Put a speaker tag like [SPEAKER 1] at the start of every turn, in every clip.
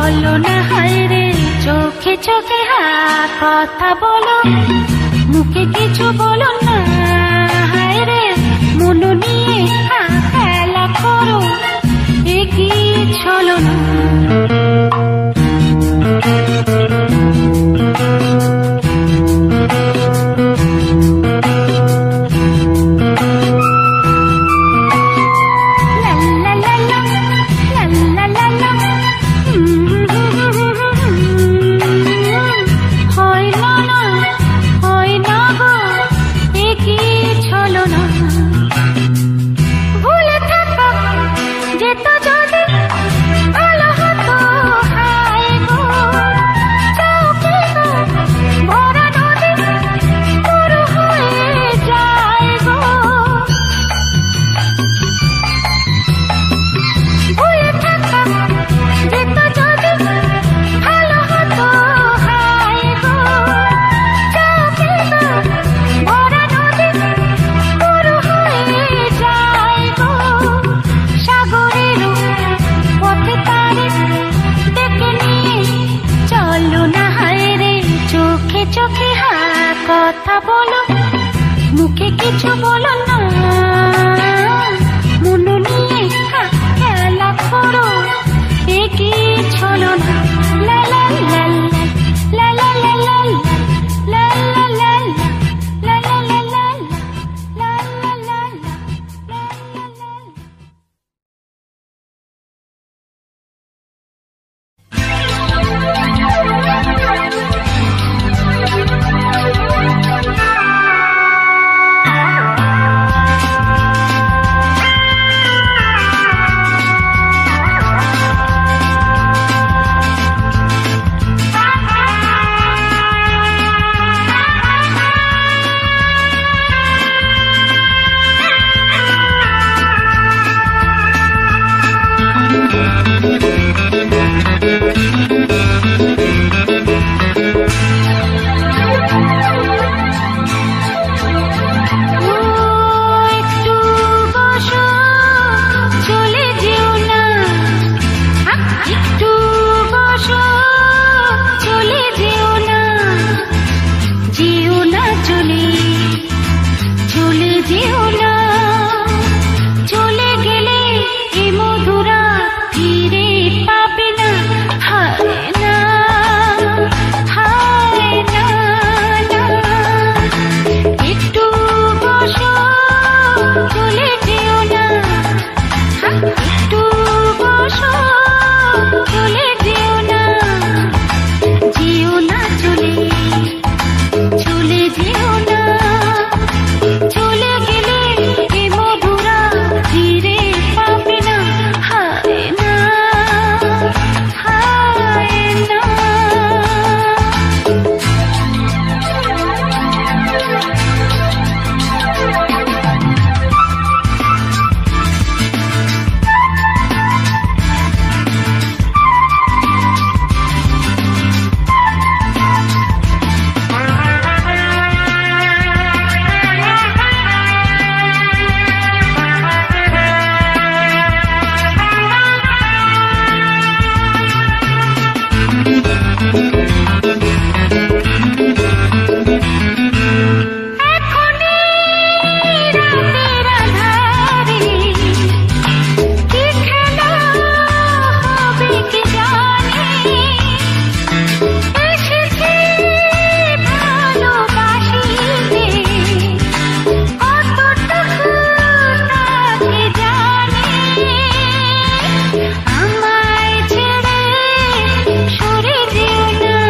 [SPEAKER 1] বলো না হায় রে, চোখে চোখে কথা বলো, মুখে কিছু বলো না হায় রে, মন নিয়ে খেলা করো, এ কি চলো না। কথা বলো, মুখে কিছু বলো না, মন নিয়ে খেলা করো, এ কি চলো না। লা লা লা লা লা লা লা লা লা লা লা লা লা লা লা লা লা। আমায় ছেড়ে সরে যেও না।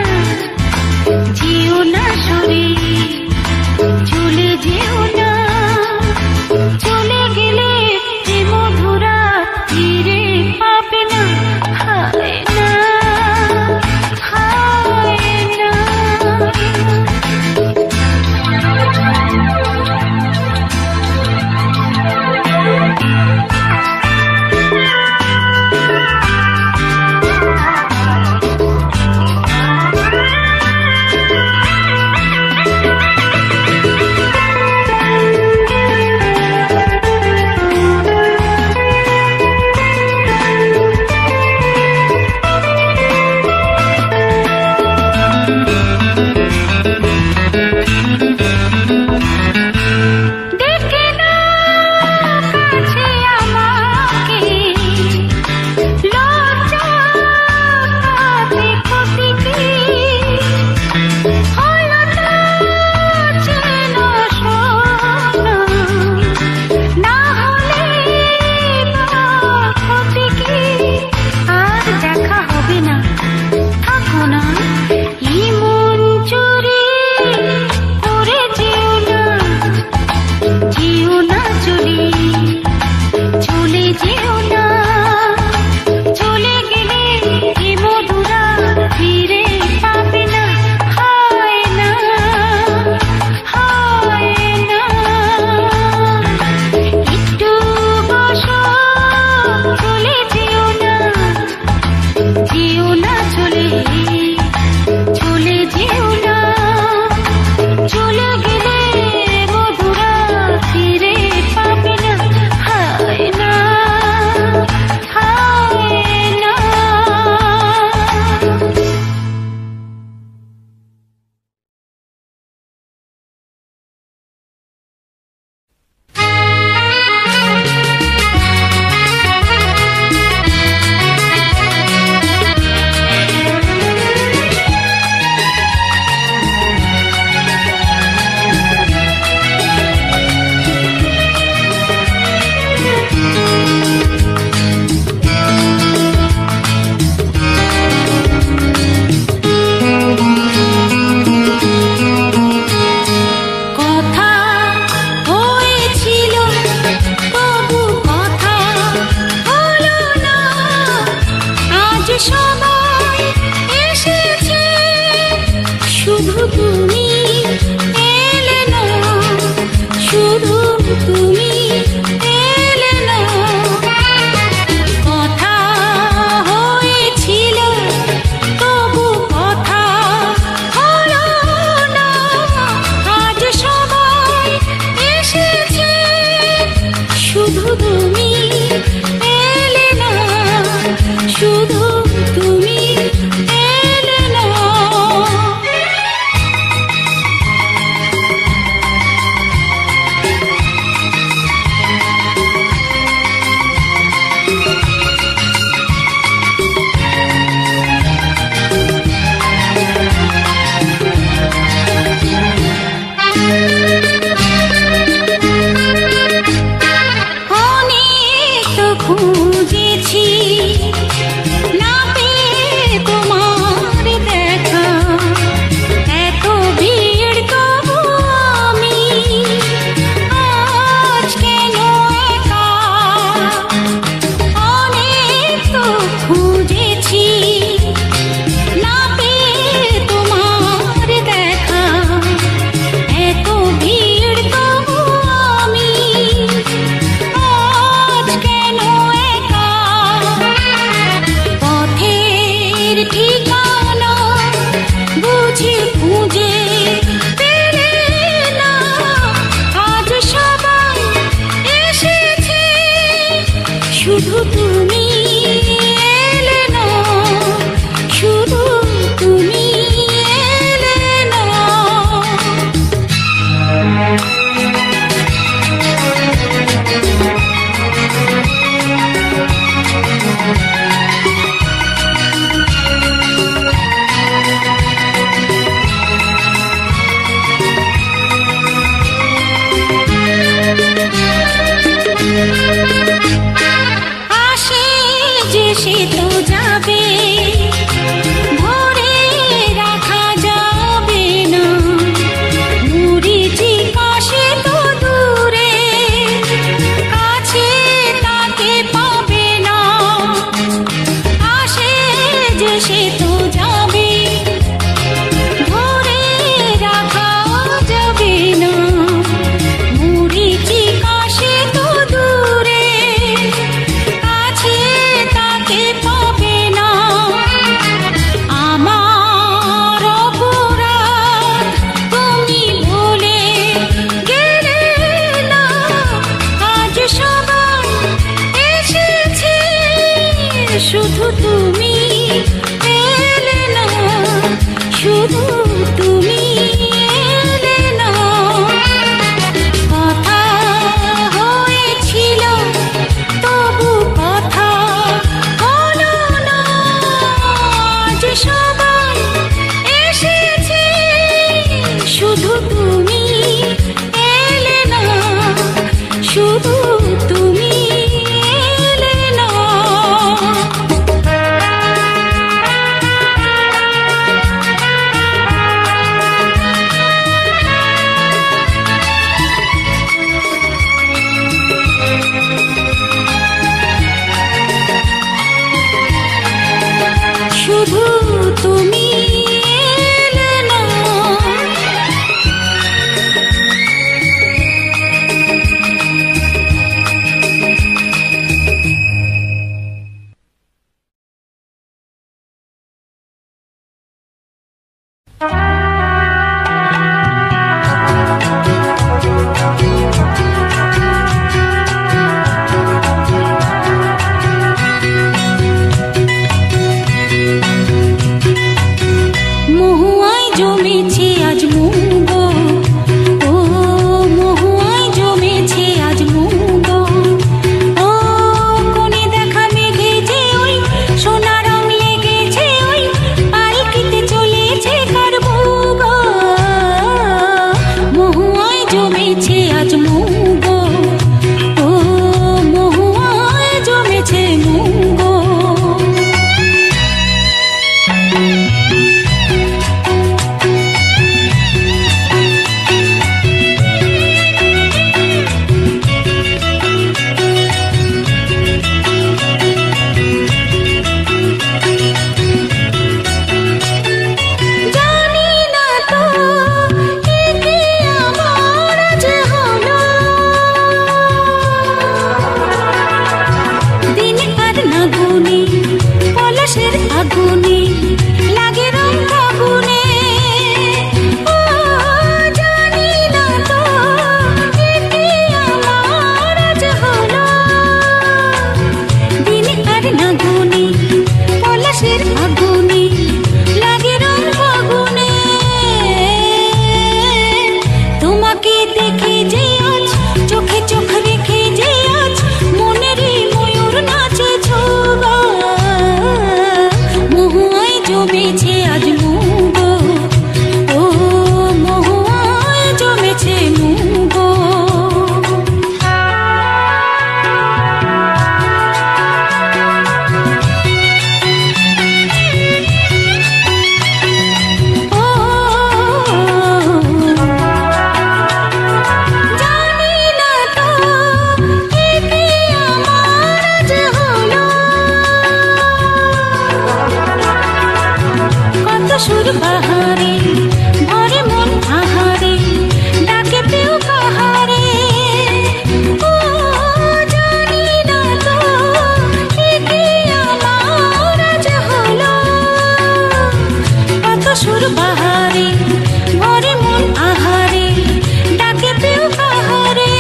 [SPEAKER 1] চলে যেও না, চলে গেলে মধুরা ফিরে পাবে না, হায় না, হায় না। আজ মুগো, ও মহুয়ায় জমেছে মুগো। সুর বাহারে ভরে মন আহারে, ডাকে পেও কাহারে, ও জানি না তো কি আমার আজ হলো। কত সুর বাহারে ভরে মন আহারে, ডাকে পেও কাহারে,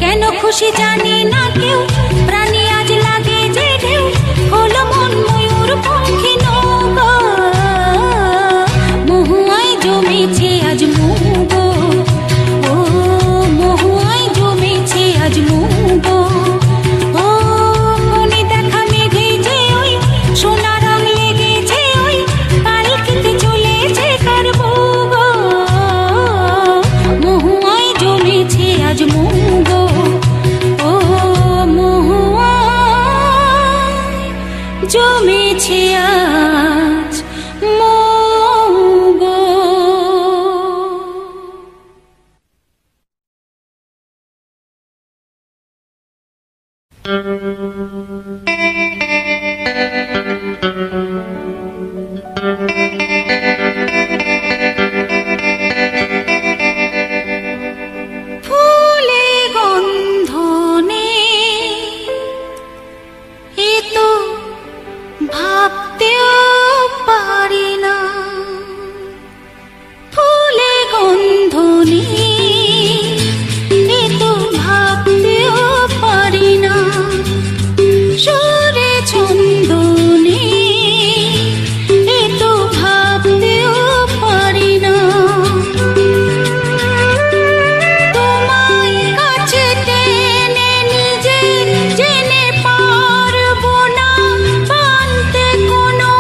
[SPEAKER 1] কেন খুশি জানি না কেউ, প্রাণী আজ লাগে যে ঢেউ, হলো মন ময়ূর পঙ্খী নৌকা, মহুয়ায় জমেছে আজ মুগো, ও মহুয়ায় জমেছে আজ মুগো। ও কোনে দেখা মেঘে যে ওই সোনা রং লেগেছে ওই পালকিতে চলেছে কার বুগো, মহুয়ায় জমেছে আজ মুগো, ও মহুয়ায় জমেছে আজ মুগো। ফুলে গন্ধ নেই এ তো ভাবতেও পারি না, ফুলে গন্ধ নেই এ তো ভাবতেও পারি না, সুরে ছন্দ নেই এ তো ভাবতেও পারি না, তোমায় কাছে টেনে নিজে জেনে পারবো না, পানতে কোনো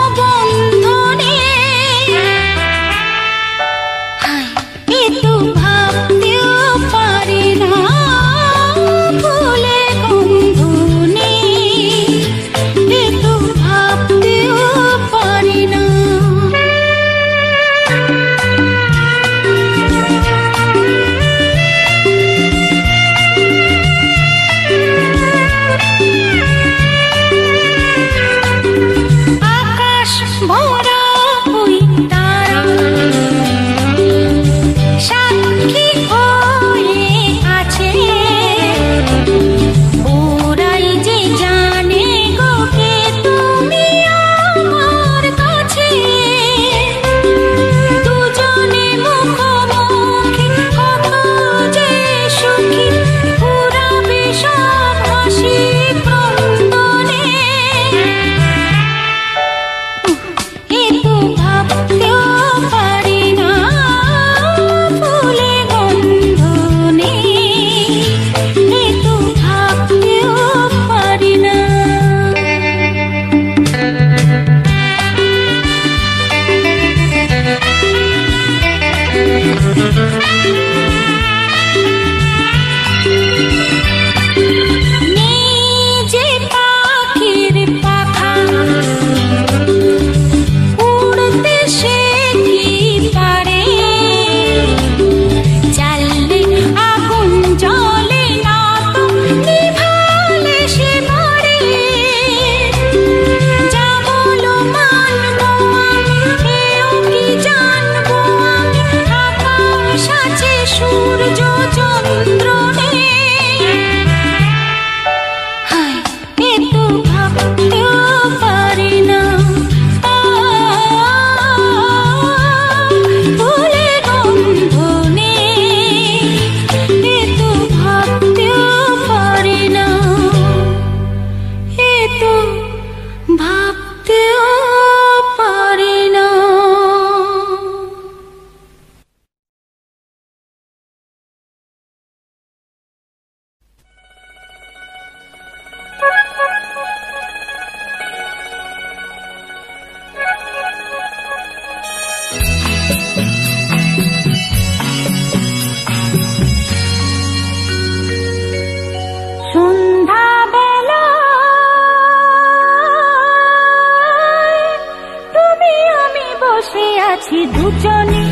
[SPEAKER 1] আছি দুজনে,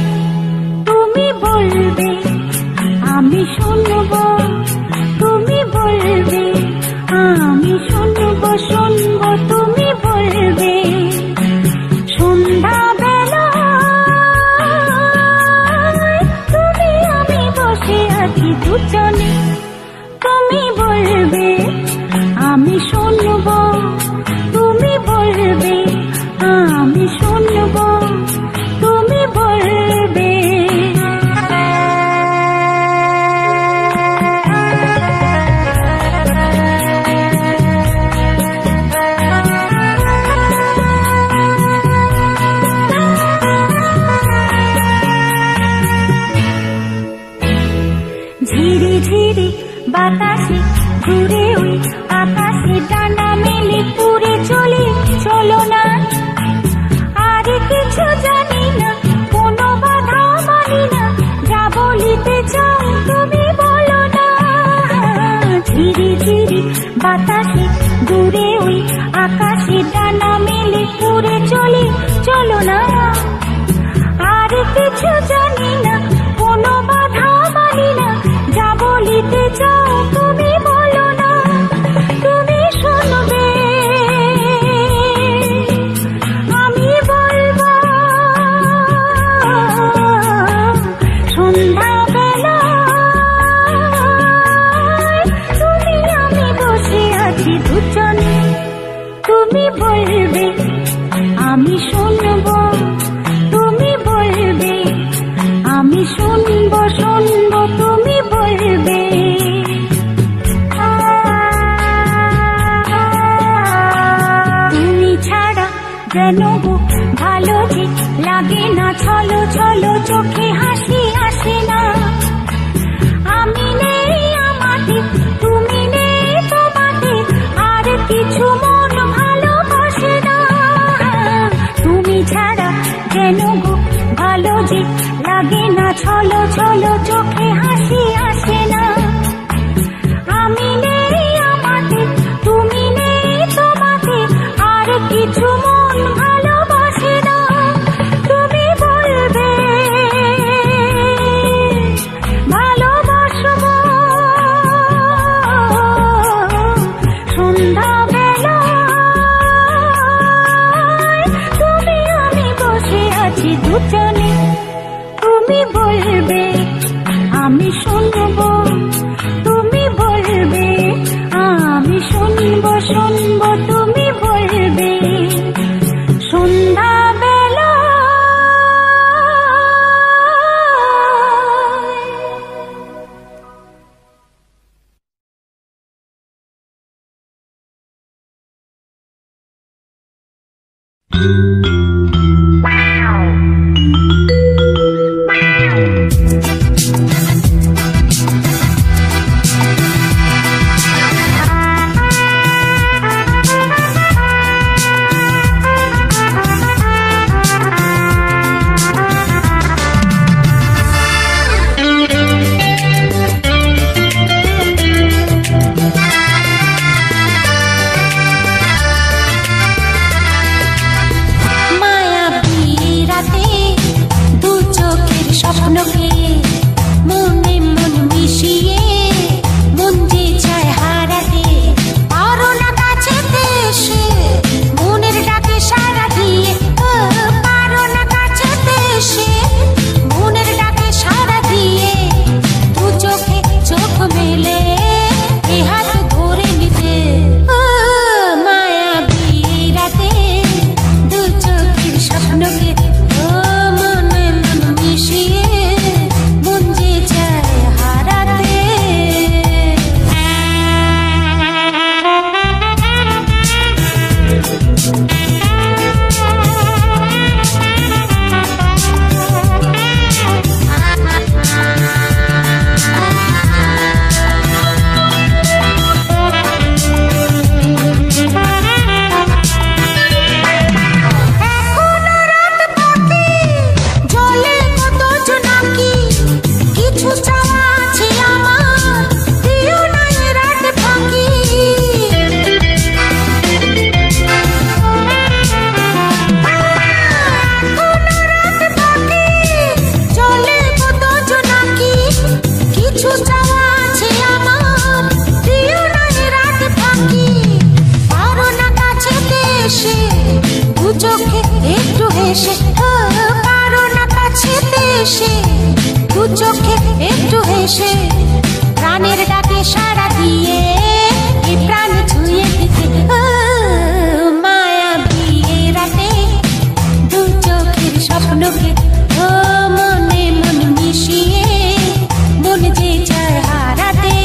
[SPEAKER 1] তুমি বলবে আমি শুনবো, তুমি বলবে আমি শুনবো, শুনবো তুমি বলবে। সন্ধ্যা বেলা তুমি আমি বসে আছি দুজনে, তুমি বলবে আমি শুনবো, তুমি বলবে আমি শুনবো, তুমি বলবে। ঝিরি ঝিরি বাতাসে ঘুরে ওই আকাশে ডানা মেলে পুরে চলি, চলো না আর কিছু জানি না, কোনো বাধা মানি না, যা বলিতে চাও তুমি বলো না। ঝিরি ঝিরি বাতাসে ঘুরে ওই আকাশে ডানা মেলে পুরে চলি, চলো না আর কিছু জানি না, কোনো বাধা মানি না, যা বলিতে চাও তুমি বলো না। তুমি শুনবে আমি বলবো, সন্ধ্যা বেলা তুমি আমি বসে আছি দুজনে, তুমি বলবে আমি শুনবো, তুমি বলবে আমি শুনবো, শুনবো তুমি বলবে। তুমি ছাড়া যেন ভালো যে লাগে না, ছলো ছলো চোখে হাসি আসে না। আমি নেই আমাকে, তুমি নেই তোমাকে, আর কিছু মন ভালোবাসে না। তুমি ছাড়া যেন ভালো যে লাগে না, ছলো ছলো চোখে হাসি আসে না। আমি নেই আমাকে, তুমি নেই তোমাকে, আর কিছু মন ভালোবাসে না। তুমি বলবে ভালোবাসবো, সন্ধ্যা বেলা তুমি আমি বসে আছি দুজনে, তুমি বলবে আমি শুনবো, তুমি বলবে আমি শুনবো, শুনবো তুমি বলবে। সন্ধ্যা বেলা চোখে একটু হেসে পারো না কাছে এসে, দু চোখে একটু হেসে প্রাণের ডাকে সাড়া দিয়ে এ প্রাণ ছুঁয়ে দিতে। মায়া বিয়ে রাতে দু চোখের স্বপ্নকে মনে মন মিশিয়ে মন যে চায় হারাতে।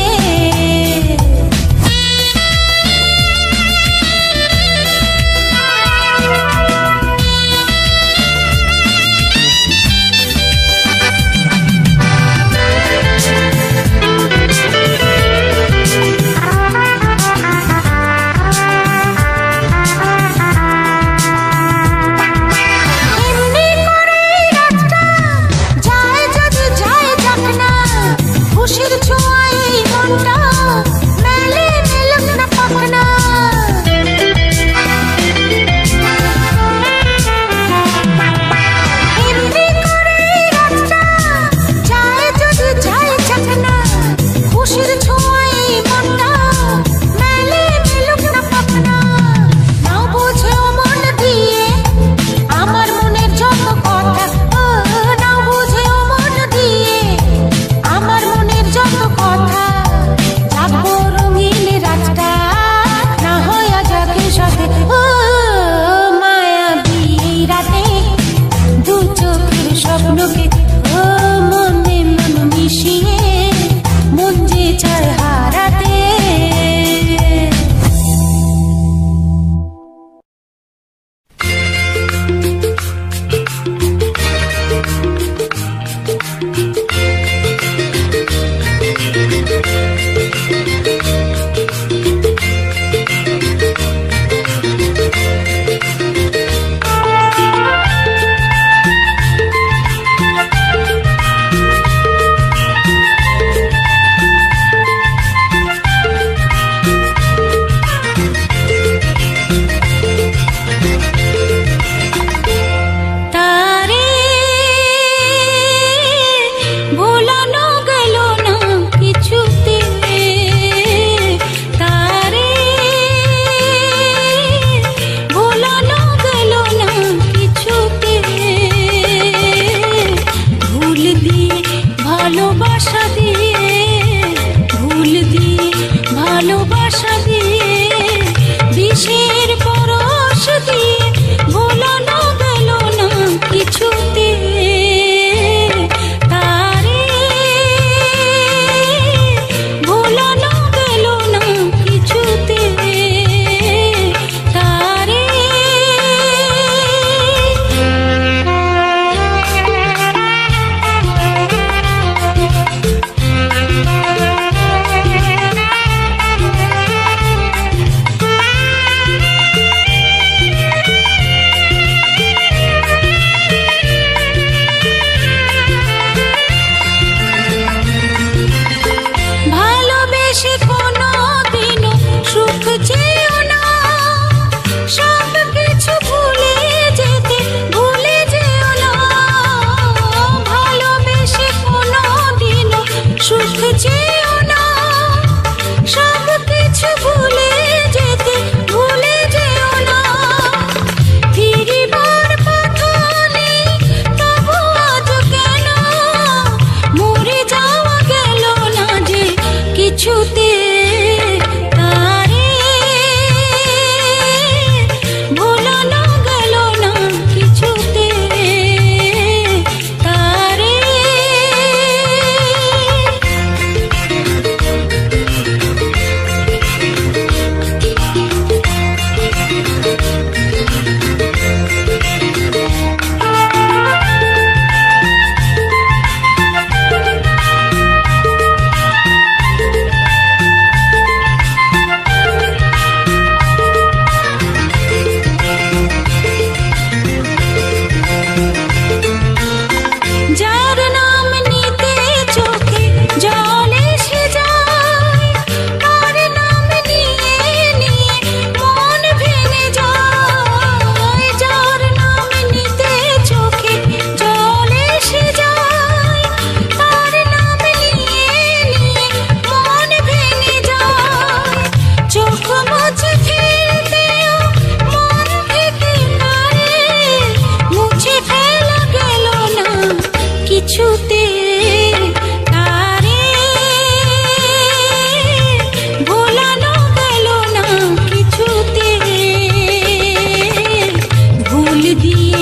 [SPEAKER 1] দিয়ে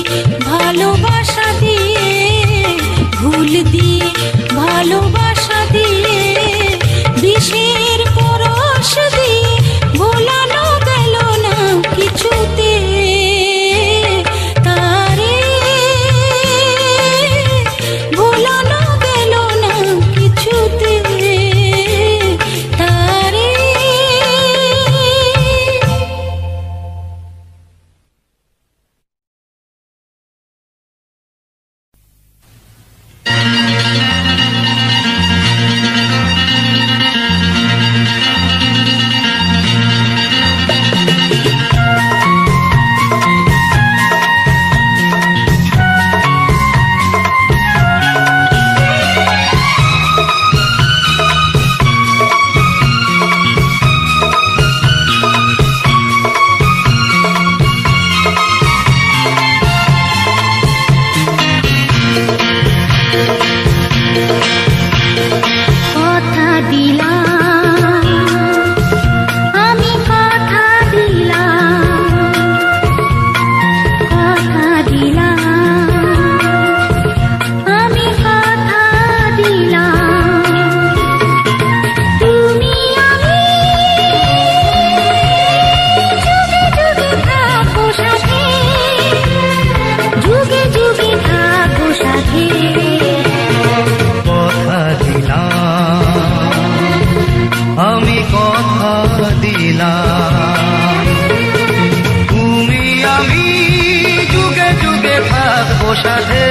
[SPEAKER 1] ভালোবাসা দিয়ে, ভুল দিয়ে ভালোবাসা দিয়ে, বিষের পরশ দিয়ে ভোলানো গেল না কিছুতে তারে, ভোলানো গেল না কিছুতে তারে।
[SPEAKER 2] সাথে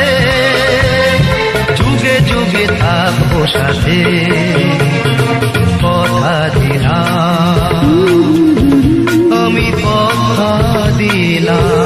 [SPEAKER 2] যুগে যুগে থাকবো সাথে, কথা দিলাম আমি কথা দিলাম।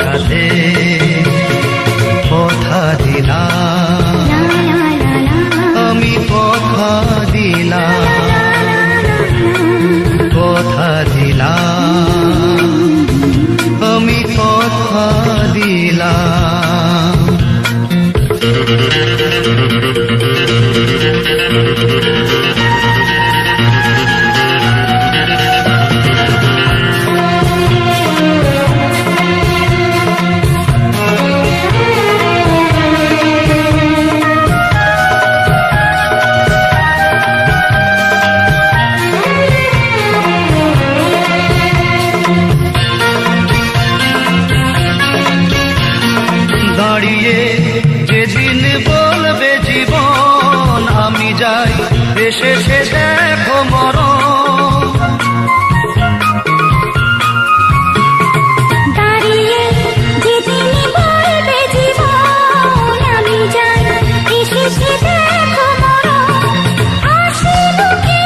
[SPEAKER 2] সাথে কথা দিলাম আমি কথা দিলাম, কথা দিলাম আমি কথা দিলাম। দাঁড়িয়ে যেদিন বলবে জীবন আমি যাই, এসেছে দেখো মরণ।
[SPEAKER 1] দাঁড়িয়ে যেদিন বলবে জীবন আমি যাই, এসেছে দেখো মরণ। হাসি মুখে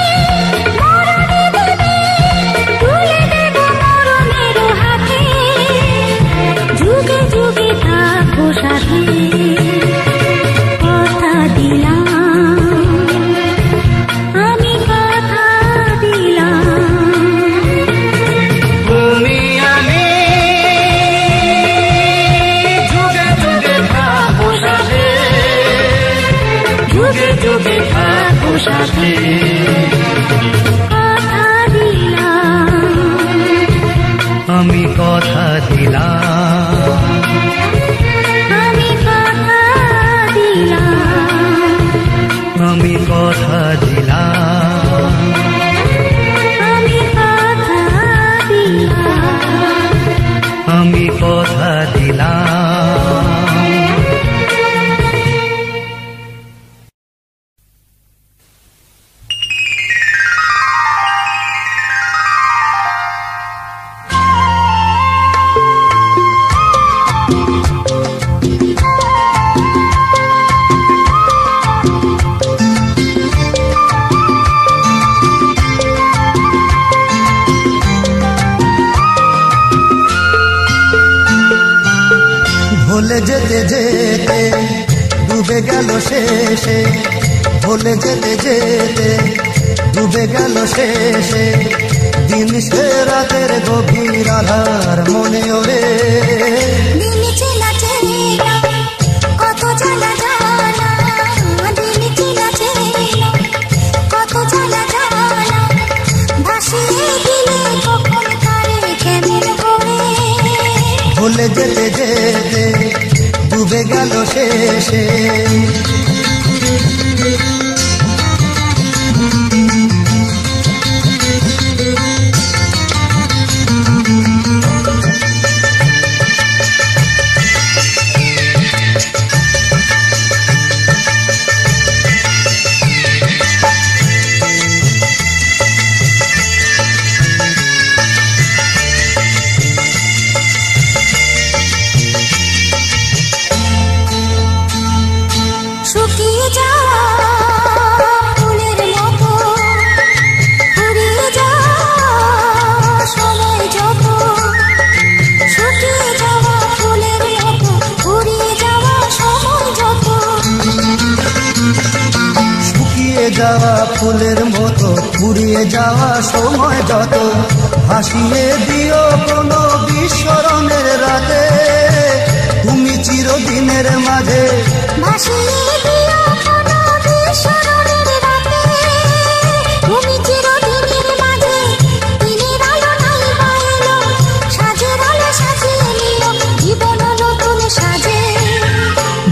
[SPEAKER 1] মরণে দেবে, তুলে দেব মরণের হাতে, যুগে যুগে থাকবো সাথে, কথা দিলাম আমি কথা দিলাম।
[SPEAKER 2] তুমি আমি যুগে যুগে থাকবো সাথে, যুগে যুগে থাকবো সাথে,
[SPEAKER 1] কথা দিলাম
[SPEAKER 2] আমি কথা দিলাম
[SPEAKER 1] আমি কথা দিলাম,
[SPEAKER 2] আমি কথা দিলাম
[SPEAKER 1] আমি কথা দিলাম,
[SPEAKER 2] আমি কথা দিলাম।
[SPEAKER 3] ভুলে যেতে যেতে ডুবে গেল শেষে, ভুলে যেতে যেতে ডুবে গেল শেষে, দিন সে রাতের গভীর আধার মনে ওরে।
[SPEAKER 1] দিন চেনা চেনা কত জানা জানা, দিন চেনা চেনা কত জানা জানা, ভাসিয়ে দিলে কখন তারে কেমন করে।
[SPEAKER 3] ভুলে যেতে যেতে ডুবে গেল শেষে।
[SPEAKER 1] শুকিয়ে যাওয়া ফুলের মতো ফুরিয়ে যাওয়া সময় যত, শুকিয়ে যাওয়া ফুলের মতো ফুরিয়ে যাওয়া সময় যত।
[SPEAKER 3] শুকিয়ে যাওয়া ফুলের মতো ফুরিয়ে যাওয়া সময় যত, ভাসিয়ে দিও কোনো বিস্মরণের রাতে, তুমি চিরদিনের মাঝে
[SPEAKER 1] ভাসিয়ে দিও কোনো বিস্মরণের রাতে, তুমি চিরদিনের মাঝে। দিনের আলো নাই পাইলো, সাজের আলো সাজিয়ে নিও জীবন নতুন সাজে।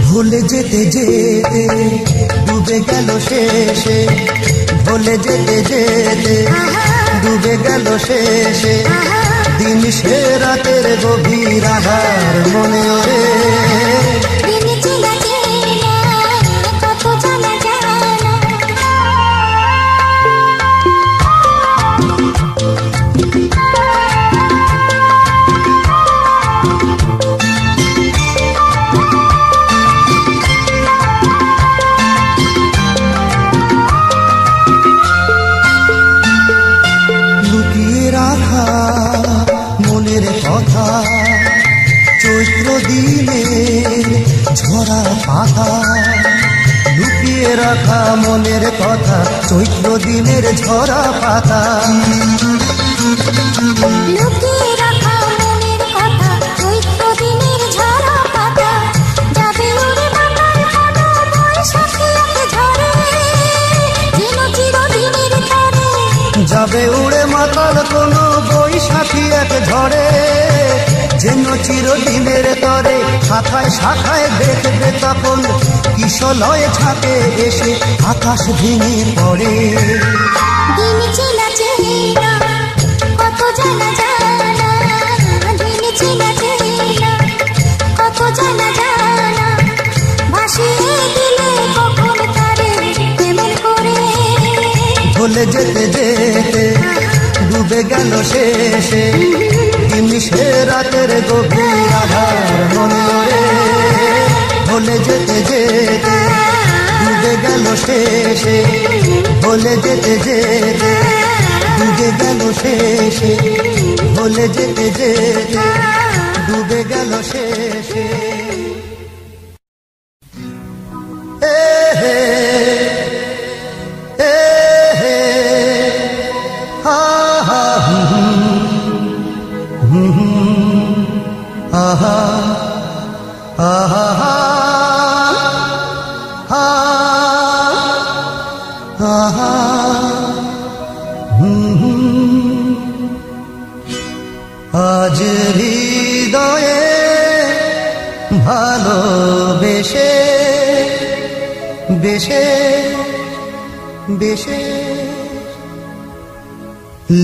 [SPEAKER 3] ভুলে যেতে যেতে ডুবে গেল শেষে, ভুলে যেতে যেতে ডুবে গেল শেষে, দিন সে রাতের গভীর আধার মনে ওরে।
[SPEAKER 1] দিন চেনা চেনা কত জানা জানা,
[SPEAKER 3] লুকিয়ে রাখা মনের কথা, চৈত্র দিনের ঝরা পাতা, লুকিয়ে রাখা মনের কথা, চৈত্র দিনের ঝরা পাতা।
[SPEAKER 1] লুকিয়ে রাখা মনের কথা, চৈত্র দিনের ঝরা পাতা, যাবে উড়ে মাতার কোনো বৈশাখী এক ঝড়ে, যেন চিরদিনের তরে।
[SPEAKER 3] যাবে উড়ে মাতাল কোনো বৈশাখী এক ঝড়ে, যেন চিরদিনের তরে। শাখায় শাখায় দেখবে তখন কিশলয় ঝাঁকে এসে আকাশ ভেঙে পড়ে।
[SPEAKER 1] দিন চেনা চেনা কত জানা জানা, দিন চেনা চেনা কত জানা জানা, ভাসিয়ে দিলে কখন তারে কেমন করে।
[SPEAKER 3] ভুলে যেতে যেতে ডুবে গেল শেষে, দিন সে রাতের গভীর আধার মনে ওরে। ভুলে যেতে যেতে ডুবে গেল শেষে, ভুলে যেতে যেতে ডুবে গেল শেষে, ভুলে যেতে যেতে ডুবে গেল শেষে। এ হে এ হে হা হা আহা আহা আহা আজ হৃদয়ে ভালোবেসে বেশে বেশে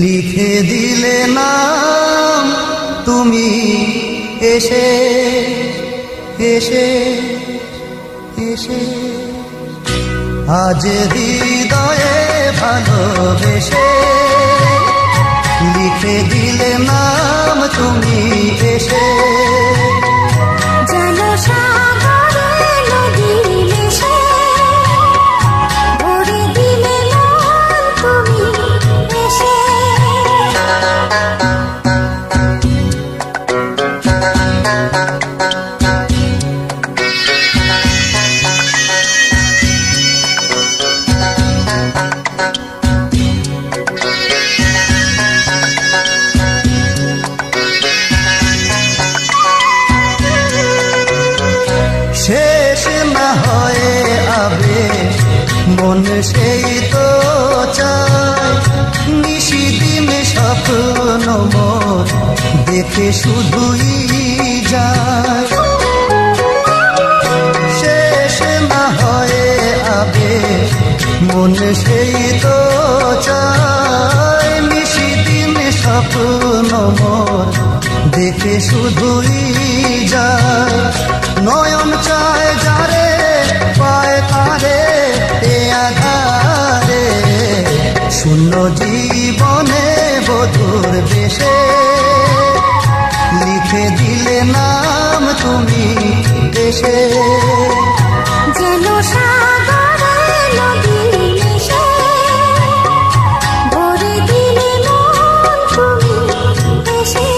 [SPEAKER 3] লিখে দিলে নাম তুমি এসে এসে এসে, আজ হৃদয়ে ভালোবেসে লিখে দিলে নাম তুমি এসে।
[SPEAKER 1] জানো সাগরে নদী মিশে ভরে দিলে মন তুমি এসে।
[SPEAKER 3] মন সেই তো চায় নিশিদিন স্বপ্ন মোর দেখে শুধুই যায় শেষ না হয়ে আবে মন সেই তো চায় নিশিদিন স্বপ্ন মোর দেখে শুধুই যায় নয়ন চায় যারে পায় তারে এ আধারে শূন্য জীবনে বধুর বেশে লিখে দিলে নাম তুমি দেশে
[SPEAKER 1] যেন সাগরে নদী মিশে ভরে দিলে মন তুমি দেশে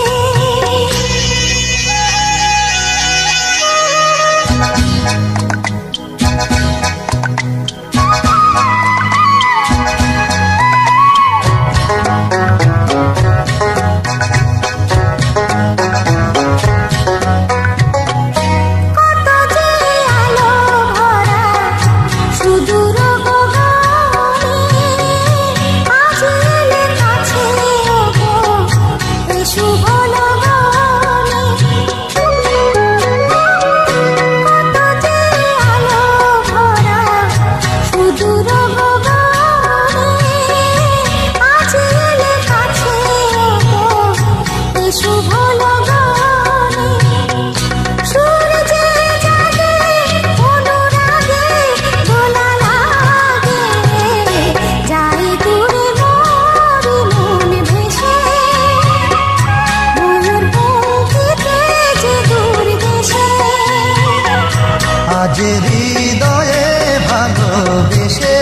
[SPEAKER 3] আজ হৃদয়ে ভালোবেসে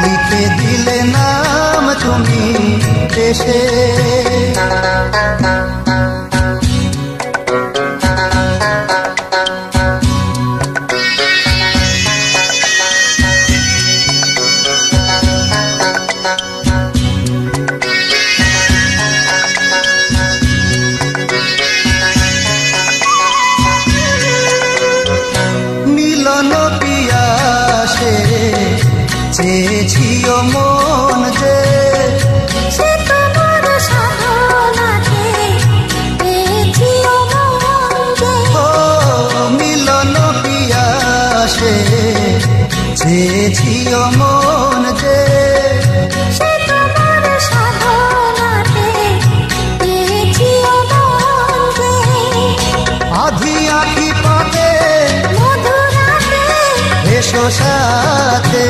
[SPEAKER 3] লিখে দিলে নাম তুমি দেশে চেয়েছিও মন যে
[SPEAKER 1] সে তোমার সাধনাতে পেয়েছিও মন যে
[SPEAKER 3] ও মিলন পিয়াসে চেয়েছিও মন যে
[SPEAKER 1] সে তোমার সাধনাতে পেয়েছিও মন যে
[SPEAKER 3] আধি আখি পাতে
[SPEAKER 1] মধুরাতে
[SPEAKER 3] এসো সাথে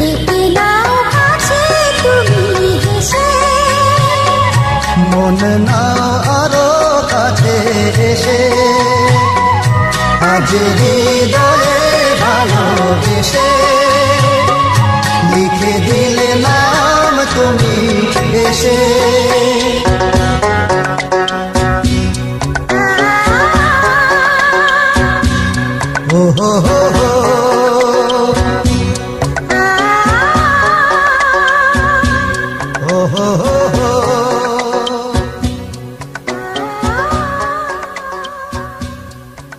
[SPEAKER 1] দেখে নাও কাছে তুমি হেসে
[SPEAKER 3] মন না আরো কাছে এসে আজ হৃদয়ে ভালোবেসে লিখে দিলে নাম তুমি এসে ও হো হো হো ও হো হো হো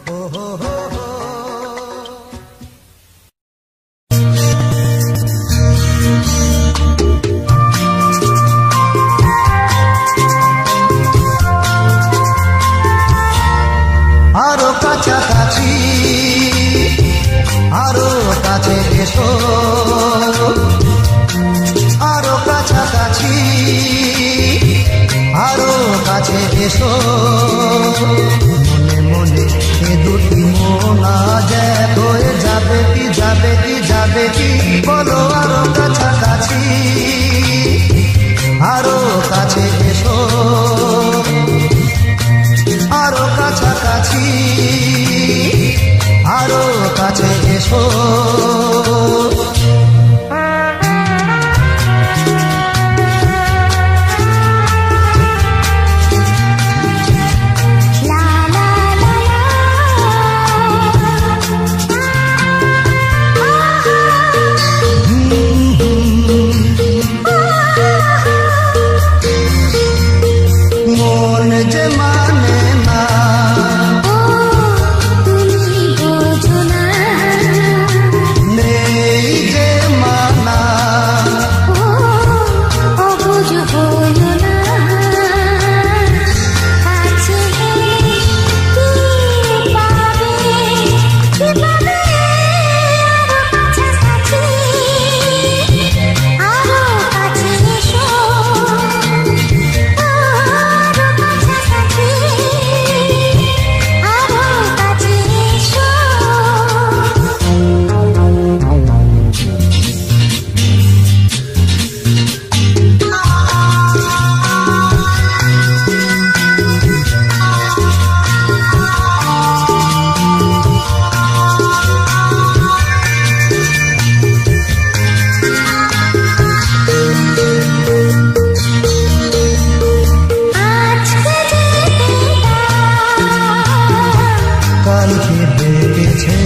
[SPEAKER 3] ও হো হো হো আরো কাছাকাছি আরো কাছে এসো আরো কাছাকাছি আরো কাছে এসো মনে মনে এ দুটি মন আজ এক হয়ে যাবে কি যাবে কি যাবে কি বলো আরো কাছাকাছি আরো কাছে এসো আরো কাছাকাছি আরো কাছে এসো মন যে মানে না কালকে ডেকেছে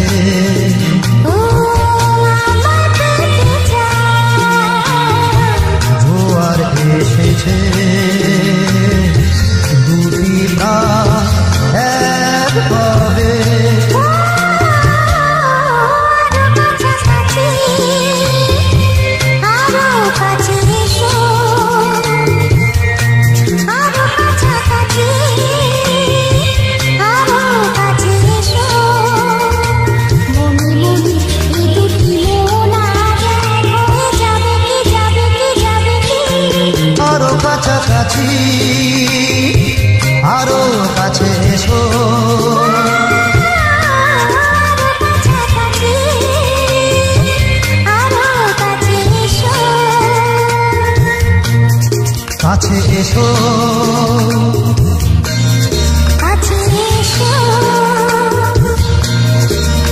[SPEAKER 3] জোয়ার এসেছে দুটি এক হবে কাছাকাছি আরো কাছে এসো কাছে এসো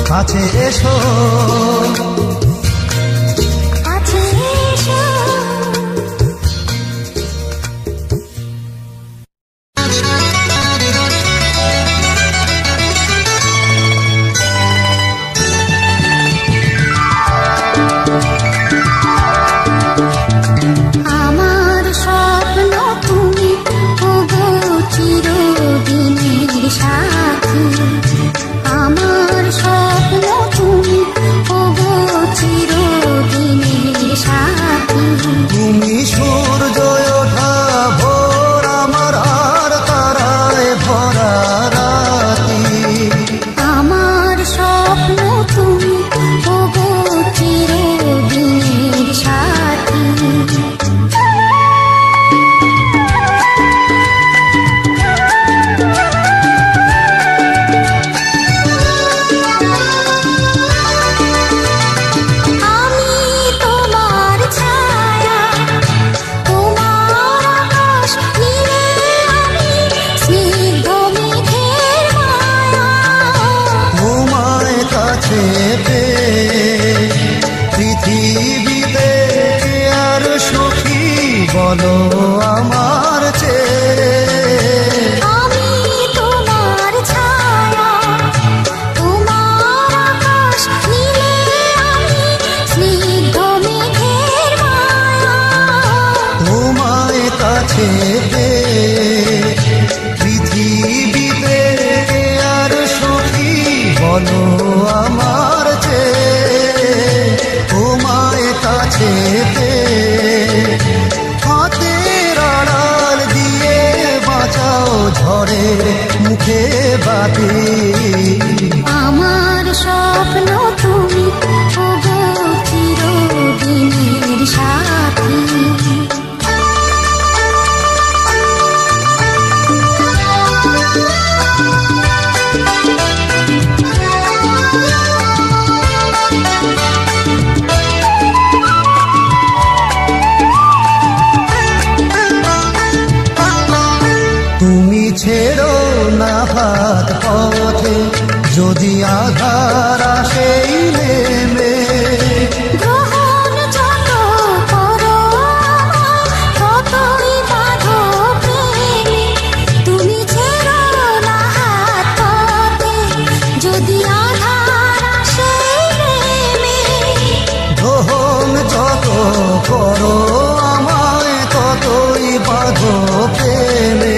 [SPEAKER 3] কাছে এসো পৃথিবীতে আর সুখী বলো আমার চেয়ে
[SPEAKER 1] আমি তোমার ছায়া তোমার আকাশ নীলে আমি স্নিগ্ধ মেঘের মায়া
[SPEAKER 3] তোমায় কাছে পৃথিবীতে আর সুখী বলো আমার চেয়ে তোমায় কাছে হাতের আড়াল দিয়ে বাঁচাও ঝড়ের মুখে বাদে
[SPEAKER 1] আমার স্বপ্ন তুমি ওগো চিরদিনের সাথী
[SPEAKER 3] তুমি ছেড়ো না হাত পথে যদি আধার আসে নেমে
[SPEAKER 1] গ্রহণ যত করো ততই বাঁধো প্রেমে তুমি ছেড়ো না হাত পথে যদি আধার আসে নেমে
[SPEAKER 3] গ্রহণ যত করো আমায় ততই বাঁধো প্রেমে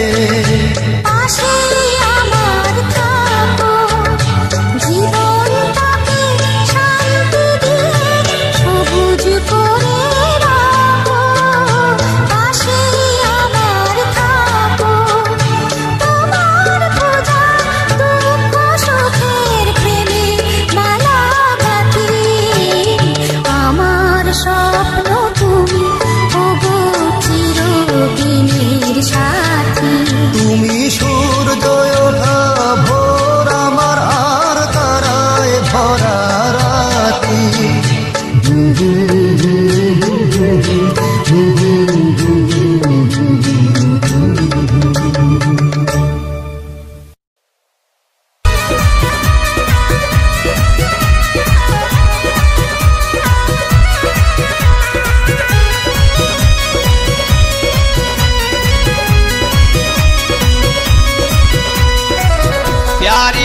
[SPEAKER 1] পাশে আমার থাকো জীবনটা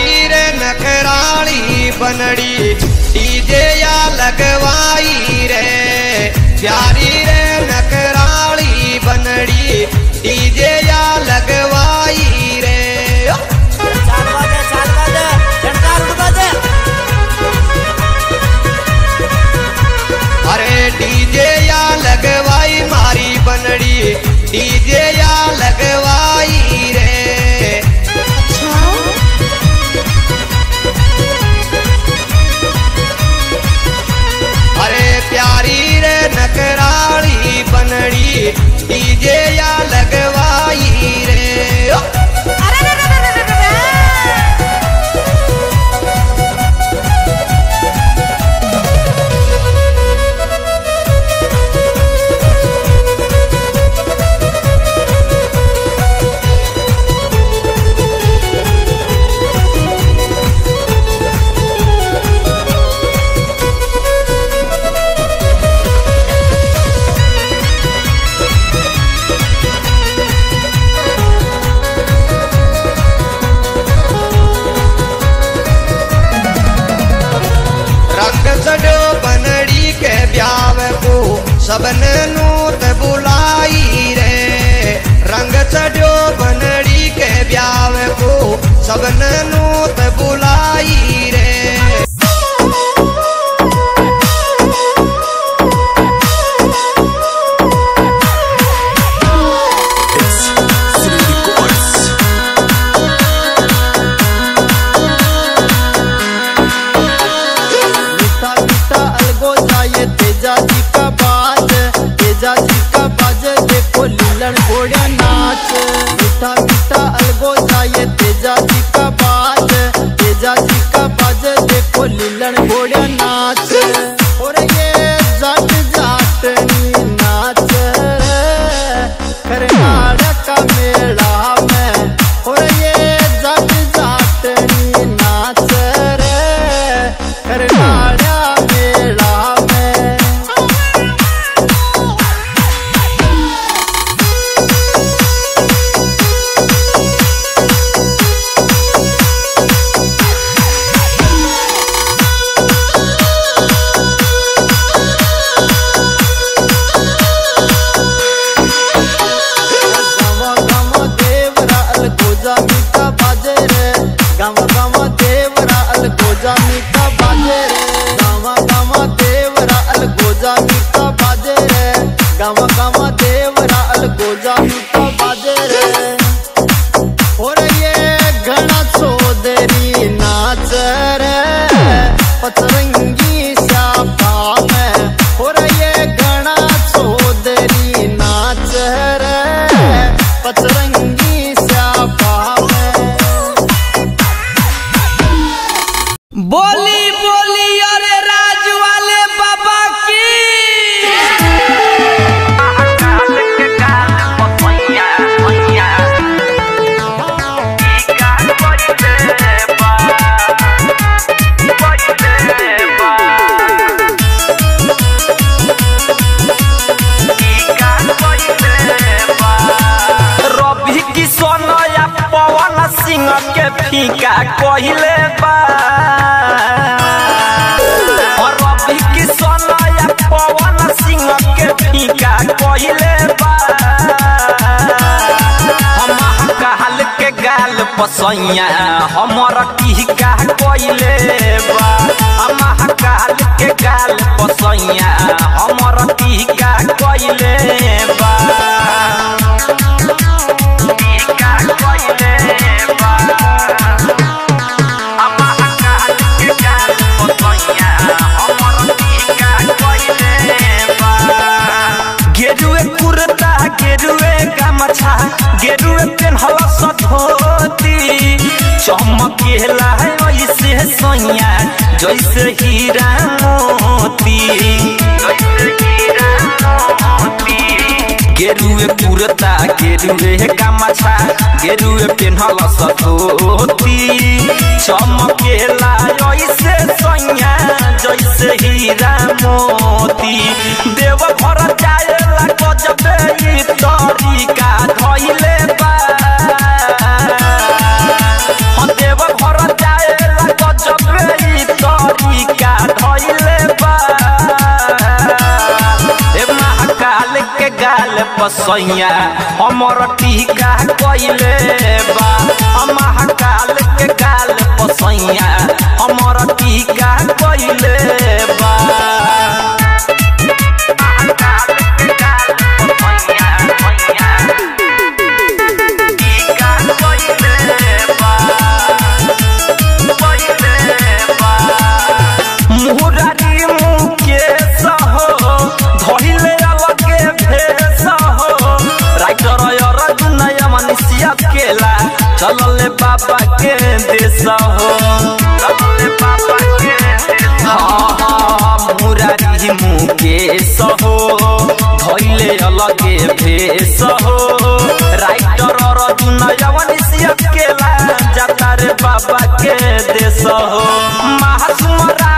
[SPEAKER 4] प्यारी रे नखराली बनड़ी डीजे या लगवाई रे, प्यारी रे नखराली बनड़ी डीजे या लगवाई रे। अरे डीजे या लगवाई मारी बनड़ी डीजे या लगवाई रे। अरे प्यारी रे नकराली बनड़ी डीजे या लगवाई रे। बनड़ी के ब्याव को सबन नूत बुलाई रे, रंग चढ़ो बनड़ी के ब्याव को सबन नूत बुलाई रे।
[SPEAKER 5] घोड़ा नाच मीठा मीठा अलगो जाए तेजा जी का बाज, तेजा जी का बाज देखो लीलन घोड़ा नाच। और ये जाट जाटनी नाच करनाड़ा का मेला में, और ये जाट जाटनी नाच करनाड़ा मेला में। पतरंगी श्यापा में हो रही गणा चौधरी नाच रे, पतरंगी श्यापा में।
[SPEAKER 6] बोली बोली अरे राज वाले बाबा की। सिंह के फीका कहले बा रवि किशन या पवन सिंह के फीका कहले बा। हम कहल के गाल पसैया हमर टीका कहले बा, हम कहल के गाल पसैया हमर टीका कहले बा। गेरुए कुर्ता गेरुए गमछा गेरुए पेन्हल धोती, चमकेला ऐसे सैया जैसे हीरा मोती, गेरुए कुर्ता गेरुए गमछा गेरुए पेन्हल धोती, चमकेला ऐसे सैया जैसे हीरा मोती। देवघर जाएला गजबे ई तरीका धइले बा, देवघर जाए पसैया हमर टीका कइले बा महाकाल के गाल पसैया हमर टीका कइले बा महाकाल के गाल पसैया टीका कइले बा मुरारी मुकेश हो धइले अलगे भेष हो राइटर अर्जुन मनीषिया केला चलले बाबा के देश हो चलले बाबा के देश मुरारी मुकेश हो धइले अलगे भेष हो राइटर अर्जुन मनीषिया केला जाता रे बाबा के देश हो महासुमरा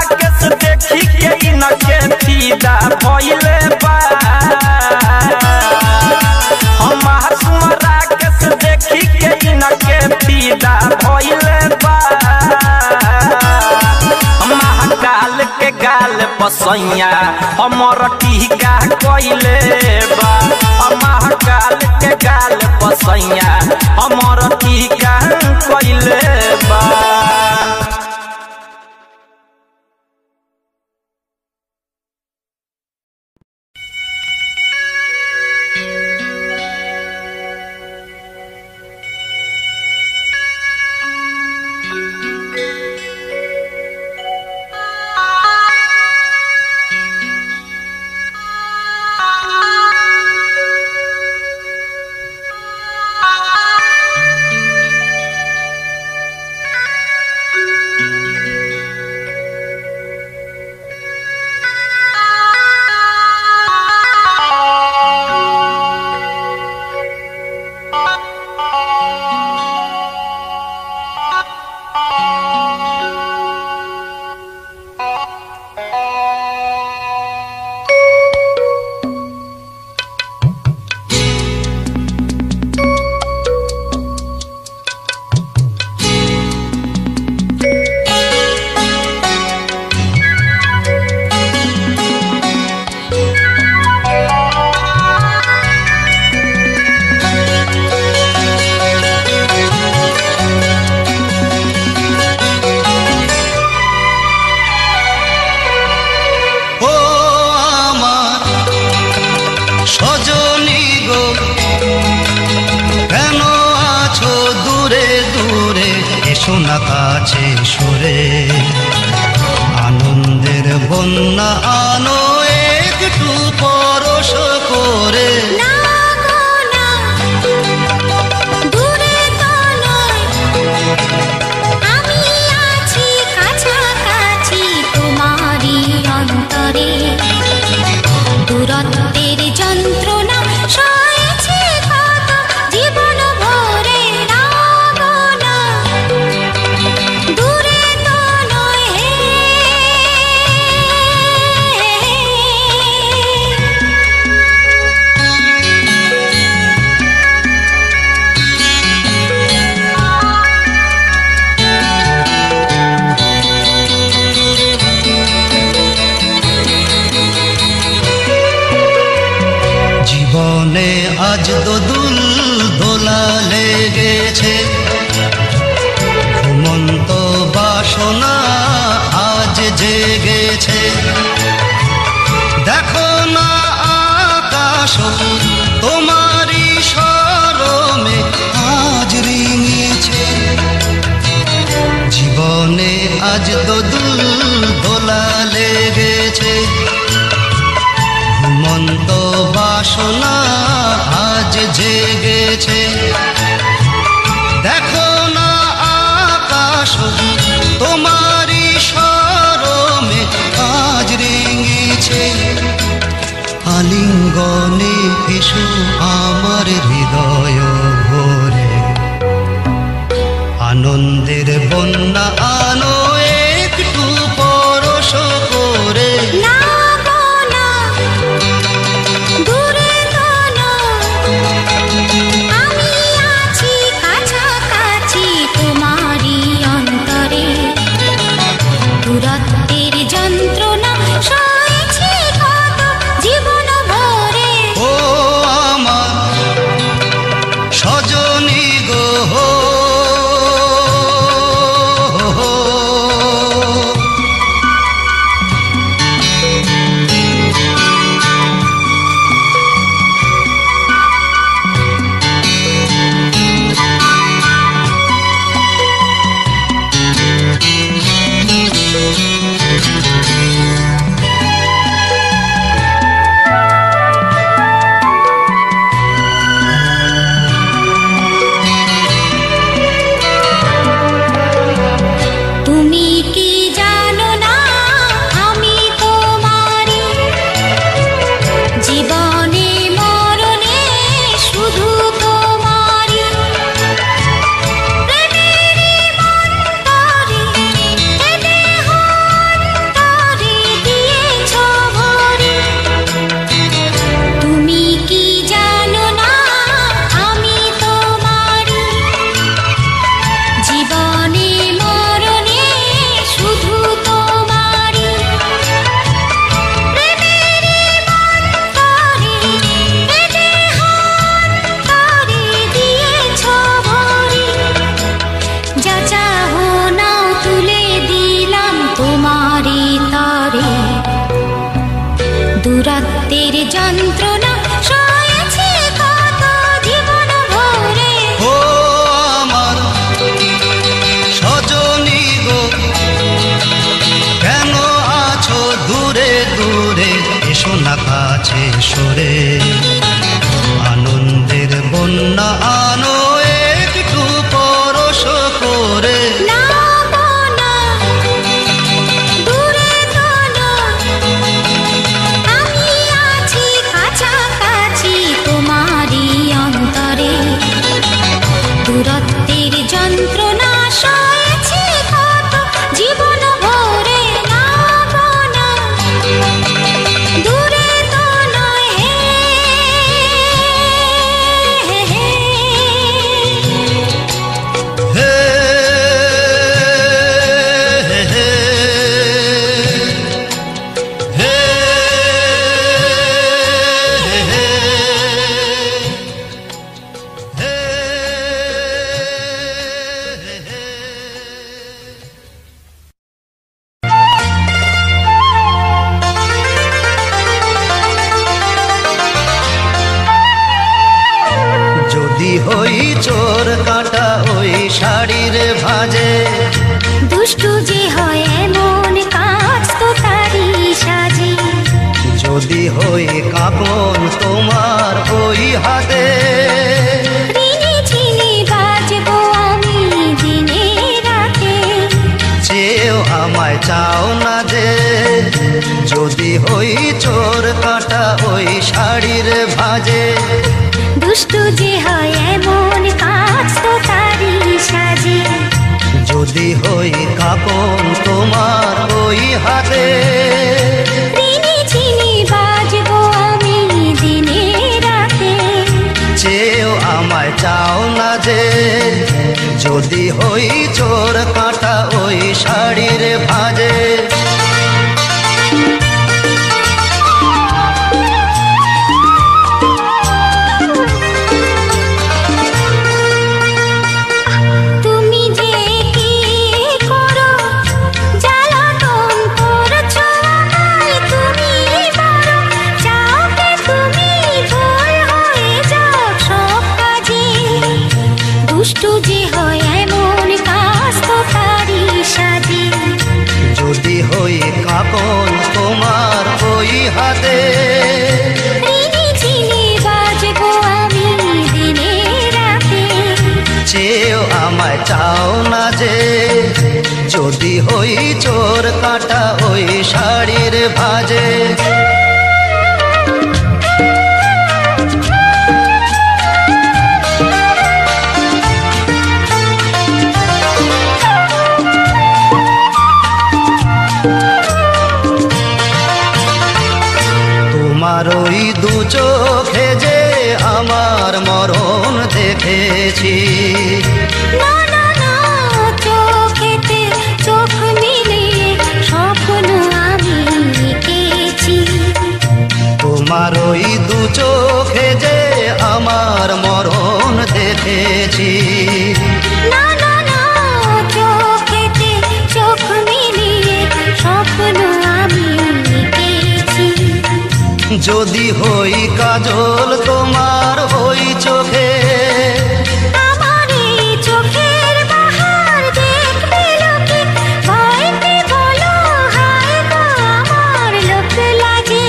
[SPEAKER 6] देखी के इनके फीदा भइले बा हम महासुमरा के देखी के इनके फीदा भइले बा महाकाल के गाल पसैया हमर टीका कइले बा महाकाल के गाल पसैया हमर टीका कइले बा
[SPEAKER 3] শোনা কাছে সরে আনন্দের বন্যা আনো একটু পরশ করে
[SPEAKER 1] দূরত্বের যন্ত্রণা সয়েছে কত জীবন ভরে রাগনা দূরে তো নয় হে
[SPEAKER 3] জীবনে আজ দোদুল দোলা লেগেছে ঘুমন্ত বাসনা আজ জেগেছে দেখো না আকাশ তোমারই শরমে আজ রিঙেছে জীবনে আজ দোদুল দোলা লেগেছে ঘুমন্ত বাসনা আজ জেগেছে দেখো না আকাশ তোমারই শরমে আজ রেঙেছে আলিঙ্গনে এসো আমার হৃদয় ভরে আনন্দের বন্যা আনো একটু পরশ করে
[SPEAKER 1] দূরত্বের যন্ত্রণা সয়েছে কত জীবন ভরে
[SPEAKER 3] ও আমার
[SPEAKER 1] যে হয় এমন কাজ তো তারি সাজে
[SPEAKER 3] যদি হই কাপন তোমার ওই হাতে
[SPEAKER 1] ঋণী ঝিনি বাজবো আমি দিনে রাতে
[SPEAKER 3] চেয়েও আমায় চাও না যে যদি হই চোর কাটা ওই শাড়ির ভাজে
[SPEAKER 1] দুষ্টু যে হয় এমন কাজ তো তারি সাজে
[SPEAKER 3] যদি হই কাপন তোমার ওই হাতে
[SPEAKER 1] ঋণী ঝিনি বাজবো আমি দিনে রাতে
[SPEAKER 3] চেয়েও আমায় চাও না যে যদি হই চোর কাটা ওই শাড়ির ভাজে
[SPEAKER 1] তুমি যে কি করো জ্বালাতন করছো আমায় তুমি বড় চাওকে তুমি ভুল হয়ে যাও সব কাজে দুষ্টু যে হয় এমন কাজ তো তারি সাজে
[SPEAKER 3] যদি হই কাপন তোমার ওই হাতে
[SPEAKER 1] ঋণী ঝিনি বাজবো আমি দিনে রাতে
[SPEAKER 3] চেয়েও আমায় চাও না যে যদি হই চোর কাটা ওই শাড়ির ভাজে তোমার ওই দু চোখে যে আমার মরণ দেখেছি
[SPEAKER 1] না না না চোখেতে চোখ মিলিয়ে স্বপ্ন আমি এঁকেছি
[SPEAKER 3] তোমার ওই দু চোখে যে আমার মরণ দেখেছি
[SPEAKER 1] না না না চোখেতে চোখ মিলিয়ে স্বপ্ন আমি এঁকেছি
[SPEAKER 3] যদি হই কাজল তোমার ওই চোখে
[SPEAKER 1] আমার এই চোখের বাহার দেখবে লোকে ভয়তে বলো হায় গো আমার লোক লাগে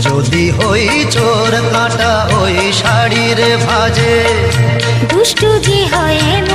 [SPEAKER 3] যদি হই চোর কাটা ওই শাড়ির ভাজে
[SPEAKER 1] দুষ্টু যে হয় এমন